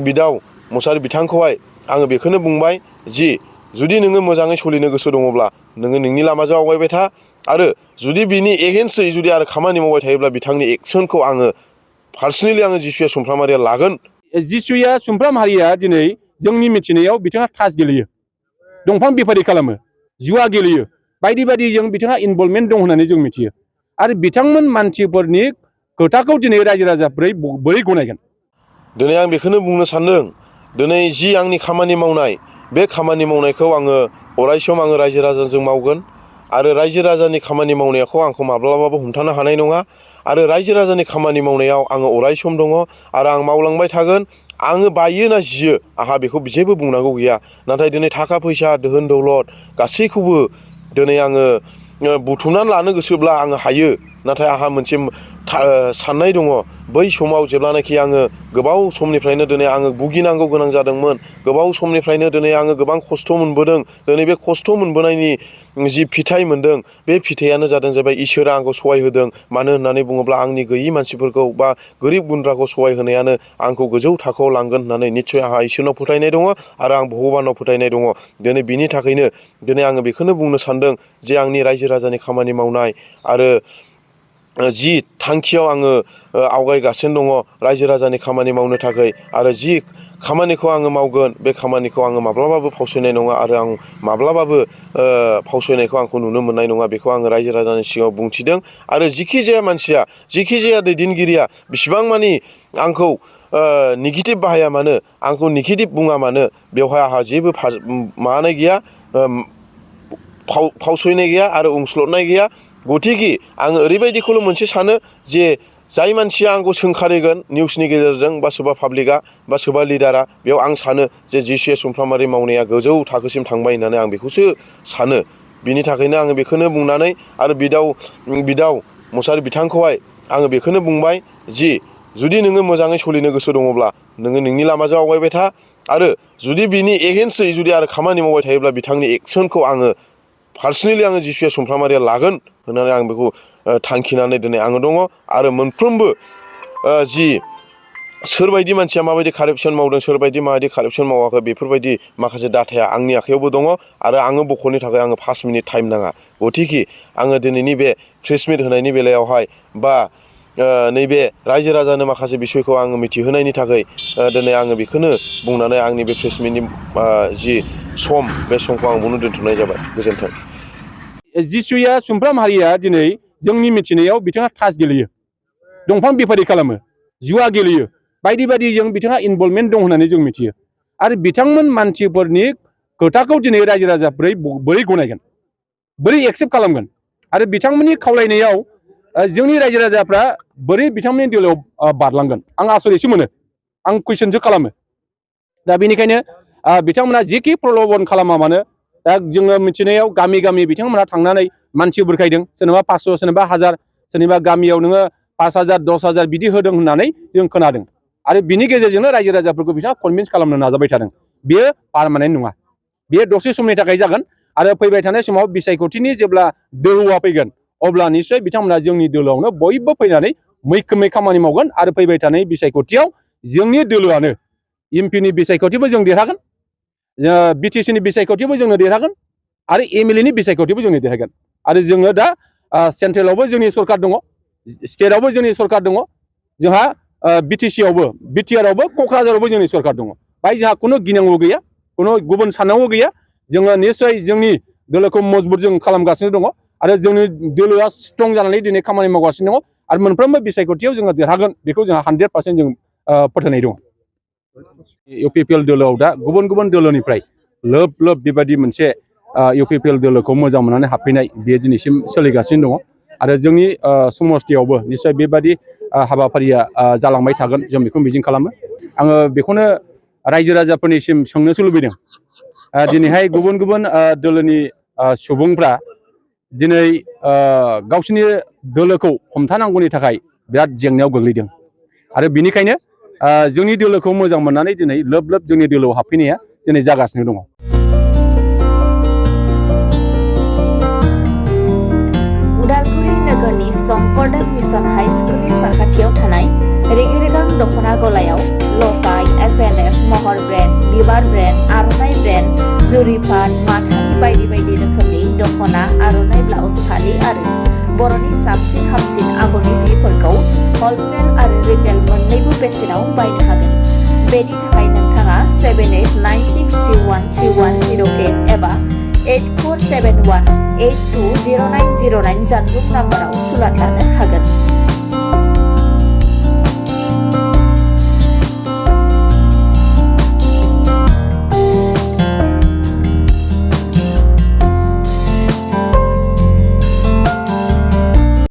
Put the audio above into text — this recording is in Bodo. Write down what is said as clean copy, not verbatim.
बिदाव मुसाहारि बिथांखौहाय आङो बेखौनो बुंबाय जि जुदि नोङो मोजाङै सोलिनो गोसो दङब्ला नोङो नोंनि लामाजों आवगायबाय था आरो जुदि बिनि एगेन्स्टै जुदि आरो खामानि मावबाय थायोब्ला बिथांनि एक्सनखौ आङो पार्सनेलि आङो जिसुया सुमफ्रामारिया लागोन। जिसुया सुमफ्रामारिया दिनै जोंनि मिथिनायाव बिथाङा थास गेलेयो, दंफां बेफारि खालामो, जुवा गेलेयो, बायदि बायदिजों बिथाङा इनभल्भमेन्ट दं होननानै जों मिथियो आरो बिथांमोन मानसिफोरनि खोथाखौ दिनै रायजो राजाफोरा बोरै गनायगोन? दिनै आं बेखौनो बुंनो सानदों दिनै जि आंनि खामानि मावनाय बे खामानि मावनायखौ आङो अरायसम आङो रायजो राजाजों मावगोन आरो रायजो राजानि खामानि मावनायखौ आंखौ माब्लाबाबो हमथानो हानाय नङा आरो रायजो राजानि खामानि मावनायाव आङो अरायसम दङ आरो आं मावलांबाय थागोन। आङो बायो ना जियो आंहा बेखौ जेबो बुंनांगौ गैया, नाथाय दिनै थाखा फैसा दोहोन दौलत गासैखौबो दिनै आङो बुथुमनानै लानो गोसोब्ला आङो हायो, नाथाय आंहा मोनसे साननाय दङ बै समाव जेब्लानाखि आङो गोबाव समनिफ्रायनो दिनै आङो भुगिनांगौ गोनां जादोंमोन, गोबाव समनिफ्रायनो दिनै आङो गोबां खस्थ' मोनबोदों, दिनै बे खस्थ' मोनबोनायनि जि फिथाइ मोनदों बे फिथाइयानो जादों जाबाय इसोरा आंखौ सहाय होदों। मानो होननानै बुङोब्ला आंनि गैयि मानसिफोरखौ बा गोरिब गुन्द्राखौ सहाय होनायानो आंखौ गोजौ थाखोआव लांगोन होननानै निस्सय आंहा इसोरनाव फोथायनाय दङ आरो आं भगबानाव फोथायनाय दङ। दिनै बिनि थाखायनो दिनै आङो बेखौनो बुंनो सानदों जे आंनि रायजो राजानि खामानि मावनाय आरो जि थांखियाव आङो आवगायगासिनो दङ रायजो राजानि खामानि मावनो थाखाय आरो जि खामानिखौ आङो मावगोन बे खामानिखौ आङो माब्लाबाबो फावसयनाय नङा आरो आं माब्लाबाबो फावसयनायखौ आंखौ नुनो मोननाय नङा, बेखौ आङो रायजो राजानि सिगाङाव बुंथिदों। आरो जिखि जाया मानसिया, जिखि जाया दैदेनगिरिया बिसिबां मानि आंखौ नेगेटिभ बाहाया मानो, आंखौ नेगेटिभ बुङा मानो, बेवहाय आंहा जेबो माबानाय गैया, फावसयनाय गैया आरो उनस्लदनाय गैया। गथिखे आङो ओरैबायदिखौल' मोनसे सानो जे जाय मानसिया आंखौ सोंखारिगोन निउसनि गेजेरजों बा सोरबा पाब्लिकआ बा सोरबा लिडारा, बेयाव आं सानो जे जिसुया सुमफ्रामारि मावनाया गोजौ थाखोसिम थांबाय होननानै आं बेखौसो सानो। बिनि थाखायनो आङो बेखौनो बुंनानै आरो बिदाव मुसाहारि बिथांखौहाय आङो बेखौनो बुंबाय जि जुदि नोङो मोजाङै सोलिनो गोसो दङब्ला नोङो नोंनि लामाजों आवगायबाय था आरो जुदि बिनि एगेन्स्टै जुदि आरो खामानि मावबाय थायोब्ला बिथांनि एक्सनखौ आङो पार्सनेलि आङो जिसुया सुमफ्रामारिया लागोन होननानै आं बेखौ थांखिनानै दिनै आङो दङ। आरो मोनफ्रोमबो जि सोरबायदि मानसिया माबायदि कारापसन मावदों, सोरबायदि माबायदि कारापसन मावाखै, बेफोरबायदि माखासे डाटाया आंनि आखायावबो दङ आरो आङो बख'नो थाखाय आङो 5 मिनिट टाइम नाङा। गथिखे आङो दिनैनि बे प्रेस मिट होनायनि बेलायावहाय बा नैबे रायजो राजानो माखासे बिसयखौ आङो मिथिहोनायनि थाखाय दिनै आङो बेखौनो बुंनानै आंनि बे प्रेस मिटनि जि सम बे समखौ आं बुंनो दोनथ'नाय जाबाय। गोजोन्थों। जिसुया सुमफ्रामारिया दिनै जोंनि मिथिनायाव बिथाङा थास गेलेयो, दंफां बेफारि खालामो, जुवा गेलेयो, बायदि बायदिजों बिथाङा इनभल्भमेन्ट दं होननानै जों मिथियो आरो बिथांमोन मानसिफोरनि खोथाखौ दिनै रायजो राजाफोरा बोरै गनायगोन, बोरै एक्सेप्ट खालामगोन आरो बिथांमोननि खावलायनायाव जोंनि रायजो राजाफ्रा बोरै बिथांमोननि दिलाव बारलांगोन? आं आसरितसो मोनो, आं कुइसनसो खालामो। दा बेनिखायनो बिथांमोना जेखि प्रल'भन खालामा मानो, दा जोङो मिथिनायाव गामि गामि बिथांमोना थांनानै मानसि बुरखायदों, सोरनोबा 500, सोरनोबा 1000, सोरनिबा गामियाव नोङो 5000, 10000 बिदि होदों होननानै जों खोनादों आरो बिनि गेजेरजोंनो रायजो राजाफोरखौ बिथाङा कनभिन्स खालामनो नाजाबाय थादों। बेयो पार्मानेन्ट नङा, बेयो दसे समनि थाखाय जागोन आरो फैबाय थानाय समाव बिसायख'थिनि जेब्ला दोहौआ फैगोन अब्ला निस्सय बिथांमोना जोंनि दोलोआवनो बयबो फैनानै मैखोमै खामानि मावगोन आरो फैबाय थानाय बिसायख'थियाव जोंनि दोलोआनो एमपिनि बिसायख'थिबो जों देरहागोन, बिटिसिनि बिसायख'थिबो जोंनो देरहागोन आरो एमएलएनि बिसायख'थिबो जोंनो देरहागोन। आरो जोङो दा सेन्ट्रेलावबो जोंनि सरकार दङ, स्टेटआवबो जोंनि सरकार दङ, जोंहा बिटिसिआवबो, बिटिआरआवबो, क'क्राझारावबो जोंनि सरकार दङ। बाहाय जोंहा खुनु गिनांगौ गैया, खुनु गुबुन साननांगौ गैया। जोङो निस्सय जोंनि दोलोखौ मजबुत जों खालामगासिनो दङ आरो जोंनि दोलोआ स्ट्रं जानानै दिनै खामानि मावगासिनो दङ आरो मोनफ्रोमबो बिसायख'थियाव जोङो देरहागोन, बेखौ जोंहा 100% जों फोथायनाय दङ। इउपिपिएल दोलोआव दा गुबुन गुबुन दोलोनिफ्राय लोब लोब बेबायदि मोनसे इउपिपिएल दोलोखौ मोजां मोननानै हाबफैनाय बेयो दिनैसिम सोलिगासिनो दङ आरो जोंनि समस्थियावबो निस्सय बेबायदि हाबाफारिया जालांबाय थागोन, जों बेखौ मिजिं खालामो। आङो बेखौनो रायजो राजाफोरनिसिम सोंनोसो लुबैदों, दिनैहाय गुबुन गुबुन दोलोनि सुबुंफ्रा दिनै गावसिनि दोलोखौ हमथानांगौनि थाखाय बिराद जेंनायाव गोग्लैदों आरो बिनिखायनो जोंनि दोलोखौ मोजां मोननानै दिनै लोब लोब जोंनि दोलोआव हाबफैनाया दिनै जागासिनो दङ। उदालगुरि नोगोरनि शंकरदेव मिशन हाई स्कुलनि साखाथियाव थानाय रेगे रेगां दख'ना गलायाव लकाय FNF महर ब्रेन्ड, बिबार ब्रेन्ड, आर'नाइ ब्रेन्ड, जुरिपाट, माथानि बायदि बायदि रोखोमनि दख'ना, आर'नाइ ब्लाउस, फालि आरो बर'नि साबसिन हामसिन आगरनि जिफोरखौ हलसेल आरो रिटेल मोन्नैबो बेसेनाव बायनो हागोन। बेनि थाखाय नोंथाङा 7896313108 एबा 8471820909 जानबुं नाम्बाराव सुलाद लानो हागोन।